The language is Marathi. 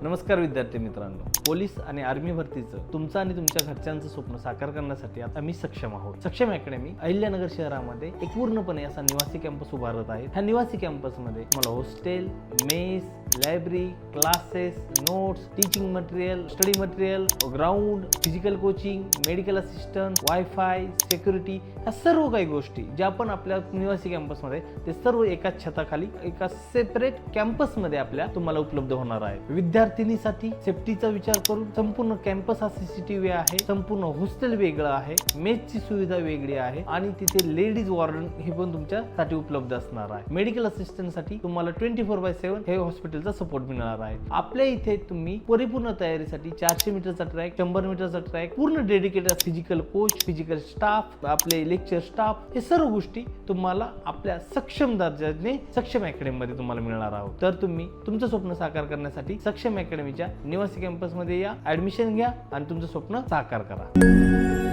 नमस्कार विद्यार्थी मित्रांनो, पोलीस आणि आर्मी भरतीचं तुमचं आणि तुमच्या घरच्यांचं स्वप्न साकार करण्यासाठी आता आम्ही सक्षम आहोत. सक्षम अकॅडमी अहिल्यानगर शहरामध्ये एक पूर्णपणे असा निवासी कॅम्पस उभारत आहे. ह्या निवासी कॅम्पसमध्ये तुम्हाला hostel, mess, library, classes, notes, teaching material, study material, ground, physical coaching, medical assistant, wifi, security, ह्या सर्व काही गोष्टी ज्या आपण आपल्या निवासी कॅम्पसमध्ये ते सर्व एकाच छताखाली एका सेपरेट कॅम्पसमध्ये आपल्या तुम्हाला उपलब्ध होणार आहे. विद्यार्थिनीसाठी सेफ्टीचा विचार करून संपूर्ण कॅम्पस हा CCTV आहे, संपूर्ण हॉस्टेल वेगळं आहे, मेसची सुविधा वेगळी आहे आणि तिथे लेडीज वॉर्डन हे पण तुमच्यासाठी उपलब्ध असणार आहे. मेडिकल असिस्टंटसाठी तुम्हाला 24/7 हे हॉस्पिटलचा सपोर्ट मिळणार आहे. आपल्या इथे तुम्ही परिपूर्ण तयारीसाठी 400 मीटरचा ट्रॅक, 100 मीटरचा ट्रॅक, पूर्ण dedicated physical coach, physical staff, आपले लेक्चर स्टाफ, हे सर्व गोष्टी तुम्हाला आपल्या सक्षम दर्जाने सक्षम अकॅडमीमध्ये तुम्हाला मिळणार आहोत. तर तुम्ही तुमचं स्वप्न साकार करण्यासाठी सक्षम अकॅडमीच्या निवासी कॅम्पसमध्ये या, ऍडमिशन घ्या आणि तुमचं स्वप्न साकार करा.